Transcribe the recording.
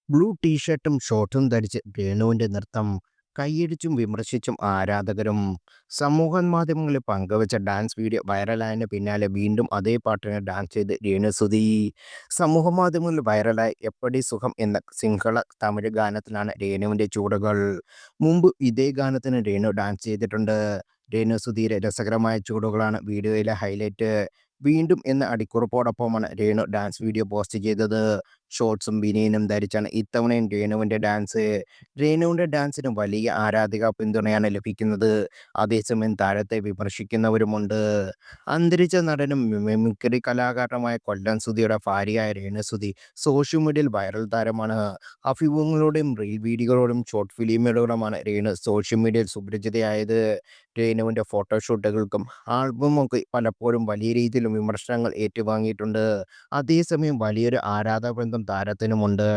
Blue ടീഷർട്ടും ഷോർട്ടും ധരിച്ച് രേണുവിന്റെ നൃത്തം കൈയടിച്ചും വിമർശിച്ചും ആരാധകരും. സമൂഹ മാധ്യമങ്ങളിൽ പങ്കുവച്ച ഡാൻസ് വീഡിയോ വൈറലായതിന് പിന്നാലെ വീണ്ടും അതേ പാട്ടിന് ഡാൻസ് ചെയ്ത് രേണുസുതി. സമൂഹ മാധ്യമങ്ങളിൽ വൈറലായി എപ്പടി സുഖം എന്ന സിംഹള തമിഴ് ഗാനത്തിലാണ് രേണുവിന്റെ ചൂടുകൾ. മുമ്പ് ഇതേ ഗാനത്തിന് രേണു ഡാൻസ് ചെയ്തിട്ടുണ്ട്. രേണുസുധിയുടെ രസകരമായ ചൂടുകളാണ് വീഡിയോയിലെ ഹൈലൈറ്റ്. വീണ്ടും എന്ന അടിക്കുറിപ്പോടൊപ്പമാണ് രേണു ഡാൻസ് വീഡിയോ പോസ്റ്റ് ചെയ്തത്. ഷോർട്സും ബനിയനും ധരിച്ചാണ് ഇത്തവണയും രേണുവിന്റെ ഡാൻസ്. രേണുവിന്റെ ഡാൻസിന് വലിയ ആരാധക പിന്തുണയാണ് ലഭിക്കുന്നത്. അതേസമയം താരത്തെ വിമർശിക്കുന്നവരുമുണ്ട്. അന്തരിച്ച നടനും മിമിക്രി കലാകാരനുമായ കൊല്ലം സുധിയുടെ ഭാര്യയായ രേണുസുധി സോഷ്യൽ മീഡിയയിൽ വൈറൽ താരമാണ്. അഭിമുഖങ്ങളോടും റീൽ വീഡിയോകളോടും ഷോർട്ട് ഫിലിമുകളോടുമാണ് രേണു സോഷ്യൽ മീഡിയയിൽ സുപരിചിതയായത്. രേണുവിന്റെ ഫോട്ടോഷൂട്ടുകൾക്കും ആൽബമൊക്കെ പലപ്പോഴും വലിയ രീതിയിൽ വിമർശനങ്ങൾ ഏറ്റുവാങ്ങിയിട്ടുണ്ട്. അതേസമയം വലിയൊരു ആരാധക വൃന്ദം താരത്തിനുമുണ്ട്.